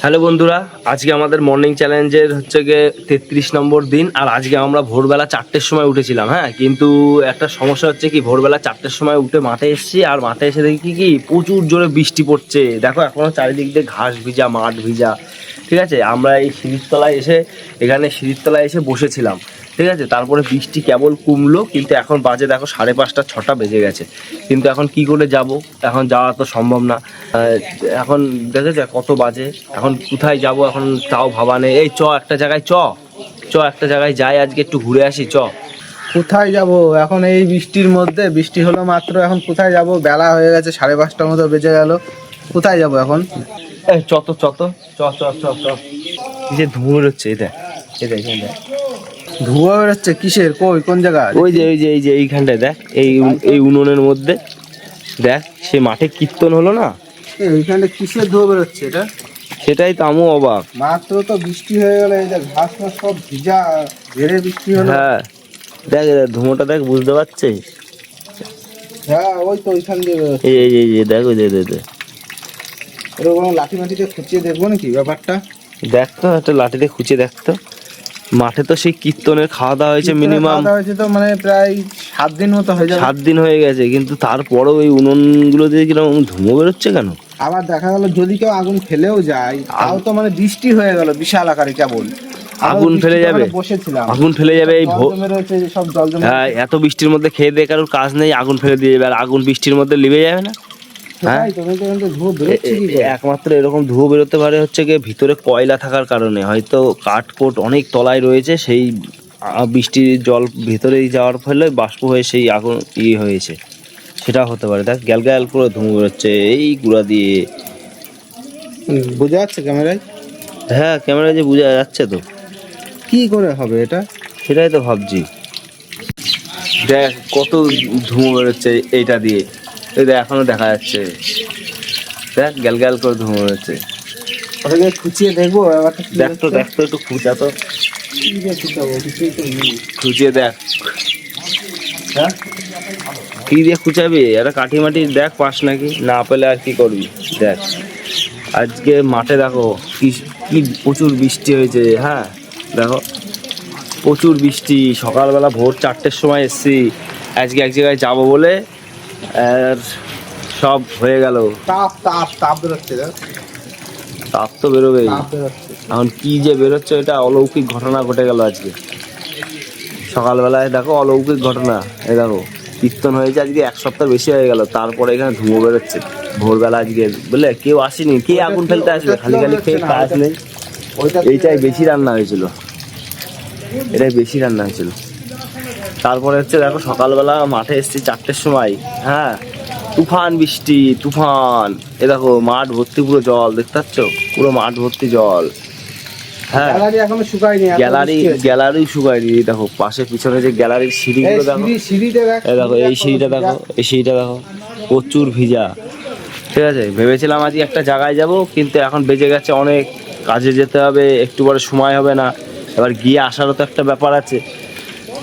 Hello বন্ধুরা, আজকে আমাদের মর্নিং চ্যালেঞ্জের হচ্ছে গিয়ে 33 নম্বর দিন। আর আজকে আমরা ভোরবেলা 4টের সময় উঠেছিলাম। হ্যাঁ, কিন্তু একটা সমস্যা হচ্ছে কি, ভোরবেলা 4টের সময় উঠে মাঠে এসেছি, আর মাঠে এসে দেখি কি প্রচুর জোরে বৃষ্টি পড়ছে। দেখো এখনো চারিদিক দিয়ে ঘাস ভিজা, মাঠ ভিজা। ঠিক আছে, আমরা এই সিঁড়ির তলায় এসে বসেছিলাম। ঠিক আছে, তারপরে বৃষ্টি কেবল কমলো, কিন্তু এখন বাজে দেখো 5:30, 6টা বেজে গেছে। কিন্তু এখন কি করে যাব? এখন যাওয়া তো সম্ভব না। এখন দেখেছে কত বাজে, এখন কোথায় যাব এখন তাও ভাবা নেই। এই একটা জায়গায় একটা জায়গায় যাই, আজকে একটু ঘুরে আসি। কোথায় যাব এখন এই বৃষ্টির মধ্যে? বৃষ্টি হলো মাত্র, এখন কোথায় যাব? বেলা হয়ে গেছে, 5:30টার মতো বেজে গেল। কোথায় যাব এখন? এই চ এই যে ধুঁয়ো বেরোচ্ছে, এটা ধোঁয়া বেরোচ্ছে কিসের? কোন জায়গায়? ওই যে এইখানটায় দেখ, এই উনুনের মধ্যে দেখ, সে মাঠে কীর্তন হলো না, এইখানটা কিসের ধোঁয়া বেরোচ্ছে এটা? সেটাই তো আমিও অবাক। মাত্র তো বৃষ্টি হয়ে গেল, এই যে ঘাস মাস সব ভিজা, ঝেড়ে বৃষ্টি হলো। হ্যাঁ দেখ, ধুঁয়োটা দেখ, বুঝতে পারছিস? হ্যাঁ, ওই তো ওইখান দিয়ে বেরোচ্ছে। এই দেখ, ওই দে এরকম লাঠি মাটিতে খুঁচিয়ে দেখবো নাকি ব্যাপারটা? দেখ তো, একটা লাঠিতে খুঁচিয়ে দেখ তো। মাঠে তো সেই কীর্তনের খাওয়া দাওয়া হয়েছে, মিনিমাম হয়েছে তো মানে প্রায় 7 দিন মতো হয়ে যাবে। 7 দিন হয়ে গেছে, কিন্তু তারপরেও এই উনুনগুলো দিয়ে কিরকম ধুঁয়ো বেরোচ্ছে কেন? আবার দেখা গেল যদি কেউ আগুন ফেলেও যায়, তাও তো মানে বৃষ্টি হয়ে গেল বিশাল আকারে। কেবল আগুন ফেলে যাবে, আগুন ফেলে যাবে এই সব জল জমে। হ্যাঁ, এত বৃষ্টির মধ্যে খেয়ে দিয়ে কারোর কাজ নেই, আগুন ফেলে দিয়ে যাবে। আর আগুন বৃষ্টির মধ্যে লিভে যাবে না? হ্যাঁ, একমাত্র এরকম ধুঁয়ো বেরোতে পারে হচ্ছে গিয়ে ভিতরে কয়লা থাকার কারণে। হয়তো কাঠকোট অনেক তলায় রয়েছে, সেই বৃষ্টির জল ভিতরেই যাওয়ার ফলে বাষ্প হয়ে সেই আগুন হয়েছে, সেটা হতে পারে। দেখ গ্যাল গ্যাল করে ধুঁয়ো বেরোচ্ছে এই গুঁড়া দিয়ে। বোঝা যাচ্ছে ক্যামেরায়? হ্যাঁ, ক্যামেরায় যে বোঝা যাচ্ছে তো। কি করে হবে এটা? সেটাই তো ভাবছি। দেখ কত ধুঁয়ো বেরোচ্ছে এইটা দিয়ে, এই দেখ এখনো দেখা যাচ্ছে। দেখ গ্যাল গ্যাল করে ধুঁয়ো বেরোচ্ছে। ওটাকে খুঁচিয়ে দেখবো ব্যাপারটা। দেখ তো একটু খুঁচা তো, খুঁচিয়ে দেখ। হ্যাঁ, কি দিয়ে খুঁচাবি? একটা কাঠি মাটি দেখ পাস নাকি, না পেলে আর কি করবি। দেখ আজকে মাঠে দেখো কি কি প্রচুর বৃষ্টি হয়েছে। হ্যাঁ দেখো, প্রচুর বৃষ্টি। সকালবেলা ভোর 4টের সময় এসছি, আজকে এক জায়গায় যাবো বলে, আর সব হয়ে গেল। তাপ বেরোচ্ছে। তাপ তো বেরোবেই। এখন কি যে বেরোচ্ছে, এটা অলৌকিক ঘটনা ঘটে গেল আজকে সকালবেলায়। দেখো অলৌকিক ঘটনা, এই দেখো কীর্তন হয়েছে আজকে 1 সপ্তাহ বেশি হয়ে গেল, তারপরে এখানে ধুঁয়ো বেরোচ্ছে ভোরবেলা। আজকে বলে কেউ আসেনি, কে আগুন ফেলতে আসবে? খালি খালি খেয়ে কাজ নেই। এইটাই বেশি রান্না হয়েছিল, তারপরে হচ্ছে দেখো সকালবেলা মাঠে এসেছি 4টের সময়। হ্যাঁ, তুফান বৃষ্টি, তুফান। এ দেখো মাঠ ভর্তি পুরো জল, দেখতে পাচ্ছ? পুরো মাঠ ভর্তি জল। হ্যাঁ, এখনো শুকায়নি, গ্যালারি শুকায়নি। দেখো পাশে পিছনে যে গ্যালারির সিঁড়িগুলো দেখো, দেখো এই সিঁড়িটা দেখো প্রচুর ভিজা। ঠিক আছে, ভেবেছিলাম আজকে একটা জায়গায় যাব, কিন্তু এখন বেজে গেছে অনেক, কাজে যেতে হবে, একটু পরে সময় হবে না। এবার গিয়ে আসারও তো একটা ব্যাপার আছে।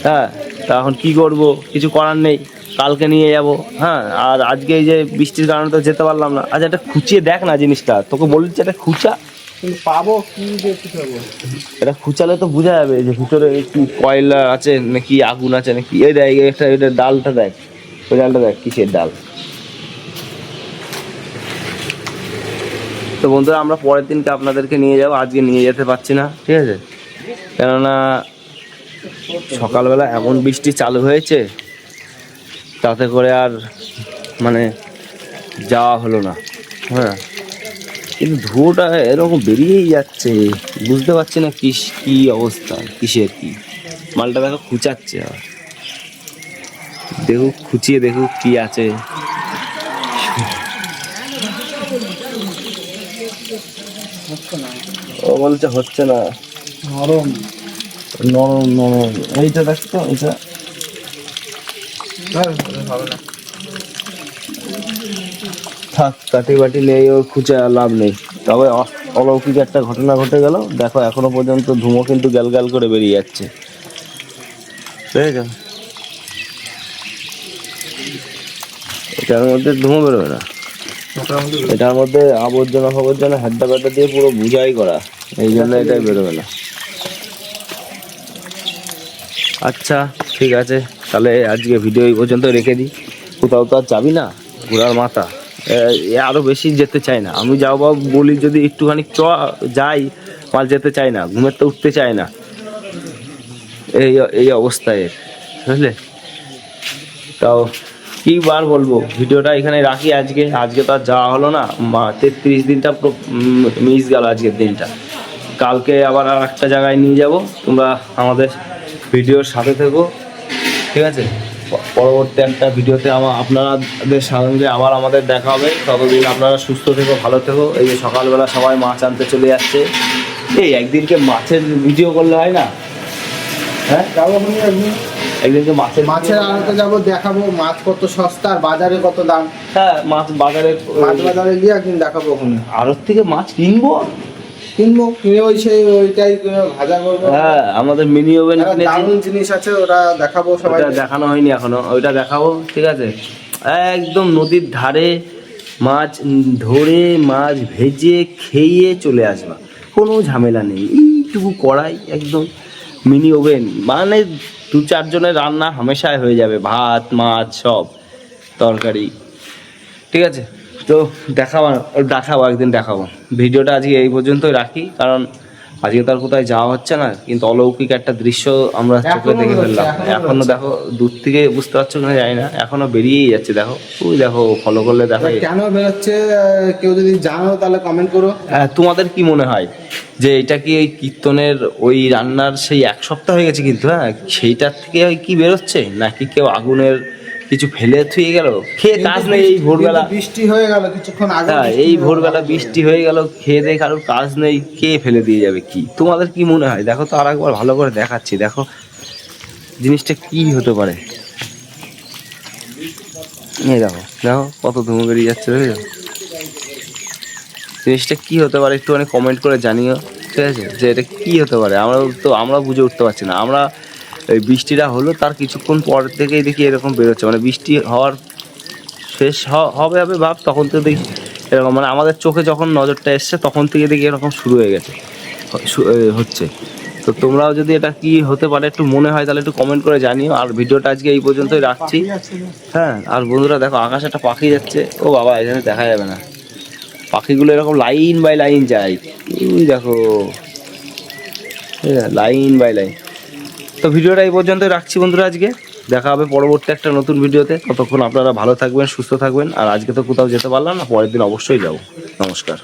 হ্যাঁ, তা এখন কি করব, কিছু করার নেই, কালকে নিয়ে যাব। হ্যাঁ, আর আজকে এই যে বৃষ্টির কারণে তো যেতে পারলাম না। আচ্ছা এটা খুঁচিয়ে দেখ না জিনিসটা, তোকে বলছি এটা খুঁচা। পাবো কি দেখতে পাবো? এটা খুঁচালে তো বোঝা যাবে যে ভিতরে কি কয়লা আছে নাকি আগুন আছে নাকি। এই দেখ এটা ডালটা দেখ, ওই ডালটা দেখ কিসের ডাল। তো বন্ধুরা, আমরা পরের দিনকে আপনাদেরকে নিয়ে যাবো, আজকে নিয়ে যেতে পারছি না। ঠিক আছে, কেননা সকালবেলা এমন বৃষ্টি চালু হয়েছে, তাতে করে আর মানে যাওয়া হলো না। হ্যাঁ, কিন্তু ধুয়োটা এরকম বেরিয়েই যাচ্ছে, বুঝতে পারছি না কি অবস্থা, কিসের কি। মালটা দেখো খুঁচাচ্ছে, দেখুক খুঁচিয়ে দেখুক কি আছে। ও বলছে হচ্ছে না, নরম নরম নরম। এইটা দেখতো, এটা হবে না। থাক, কাঠি বাটি নেই, ওর খুঁজে লাভ নেই। তবে অলৌকিক একটা ঘটনা ঘটে গেল। দেখো এখনো পর্যন্ত ধুঁয়ো কিন্তু গ্যাল গ্যাল করে বেরিয়ে যাচ্ছে, বুঝেছ? এটার মধ্যে ধুঁয়ো বেরোবে না। মোটামুটি এটার মধ্যে আবর্জনা ফাবর্জনা হাড্ডা ব্যাড্ডা দিয়ে পুরো বুঝাই করা, এই জন্য এটাই বেরোবে না। আচ্ছা ঠিক আছে, তাহলে আজকে ভিডিও এই পর্যন্ত রেখে দিই। কোথাও তো আর যাবি না, ঘোরার মাথা আরও বেশি যেতে চাই না আমি। যাও বা বলি যদি একটুখানি যাই, মাল যেতে চাই না, ঘুমের তো উঠতে চাই না, এই এই অবস্থায়, বুঝলে? তাও কি বার বলবো, ভিডিওটা এখানে রাখি আজকে। আজকে তো আর যাওয়া হলো না, 33 দিনটা পুরো মিস গেল আজকের দিনটা। কালকে আবার আর একটা জায়গায় নিয়ে যাব, তোমরা আমাদের ভিডিওর সাথে থেকো, ঠিক আছে? পরবর্তী একটা ভিডিওতে আপনাদের সঙ্গে আবার আমাদের দেখা হবে। ততদিন আপনারা সুস্থ থেকো, ভালো থেকো। এই যে সকালবেলা সবাই মাছ আনতে চলে যাচ্ছে, এই একদিনকে মাছের ভিডিও করলে হয় না? হ্যাঁ যাবো একদিন, একদিনকে মাছের আড়তে যাবো, দেখাবো মাছ কত সস্তা আর বাজারে কত দাম। হ্যাঁ মাছ বাজারে, মাছ বাজারে গিয়ে একদিন দেখাবো, ওখানে আড়ত থেকে মাছ কিনবো, কিনে ওইটাই ভাজা করবো। হ্যাঁ আমাদের মিনি ওভেন কিনেছি, দারুণ জিনিস আছে, ওটা দেখাবো সবাই। ওটা দেখানো হয়নি এখনো, ওইটা দেখাবো, ঠিক আছে? একদম নদীর ধারে মাছ ধরে মাছ ভেজে খেয়ে চলে আসবা, কোনো ঝামেলা নেই। এইটুকু কড়াই, একদম মিনি ওভেন, মানে 2-4 জনের রান্না হামেশাই হয়ে যাবে, ভাত মাছ সব তরকারি, ঠিক আছে? তো দেখাবো একদিন দেখাবো। ভিডিওটা আজকে এই পর্যন্তই রাখি, কারণ আজকে তো আর কোথায় যাওয়া হচ্ছে না, কিন্তু অলৌকিক একটা দৃশ্য আমরা চোখে দেখে ফেললাম। এখনো দেখো দূর থেকে বুঝতে পারছো কিনা জানি না, এখনো বেরিয়েই যাচ্ছে। দেখো ওই দেখো, ফলো করলে দেখো কেন বেরোচ্ছে, কেউ যদি জানো তাহলে কমেন্ট করো। হ্যাঁ, তোমাদের কি মনে হয় যে এটা কি ওই কীর্তনের ওই রান্নার সেই 1 সপ্তাহ হয়ে গেছে কিন্তু, হ্যাঁ সেইটার থেকে কি বেরোচ্ছে, নাকি কেউ আগুনের কিছু ফেলে থুয়ে গেল, খেয়ে কাজ নেই এই ভোরবেলা, বৃষ্টি হয়ে গেল কিছুক্ষণ আগে। হ্যাঁ এই ভোরবেলা বৃষ্টি হয়ে গেল, খেয়ে দিয়ে কারোর কাজ নেই, কে ফেলে দিয়ে যাবে? কি তোমাদের কি মনে হয়? দেখো তো, আর একবার ভালো করে দেখাচ্ছি, দেখো জিনিসটা কি হতে পারে। এই দেখো দেখো কত ধুমো বেরিয়ে যাচ্ছে, দেখো জিনিসটা কি হতে পারে, একটুখানি কমেন্ট করে জানিও, ঠিক আছে? যে এটা কি হতে পারে, আমরা বুঝে উঠতে পারছি না। আমরা এই বৃষ্টিটা হলো তার কিছুক্ষণ পর থেকেই দেখি এরকম বেরোচ্ছে, মানে বৃষ্টি হওয়ার শেষ হবে ভাব, তখন থেকে দেখি এরকম, মানে আমাদের চোখে যখন নজরটা এসছে তখন থেকে দেখি এরকম শুরু হয়ে গেছে, হচ্ছে। তো তোমরাও যদি এটা কি হতে পারে একটু মনে হয়, তাহলে একটু কমেন্ট করে জানিও। আর ভিডিওটা আজকে এই পর্যন্তই রাখছি। হ্যাঁ, আর বন্ধুরা দেখো আকাশে একটা পাখি যাচ্ছে, ও বাবা এখানে দেখা যাবে না, পাখিগুলো এরকম লাইন বাই লাইন যায়, ওই দেখো লাইন বাই লাইন। তো ভিডিওটা এই পর্যন্তই রাখছি বন্ধুরা, আজকে দেখা হবে পরবর্তী একটা নতুন ভিডিওতে। ততক্ষণ আপনারা ভালো থাকবেন, সুস্থ থাকবেন। আর আজকে তো কোথাও যেতে পারলাম না, পরের দিন অবশ্যই যাব। নমস্কার।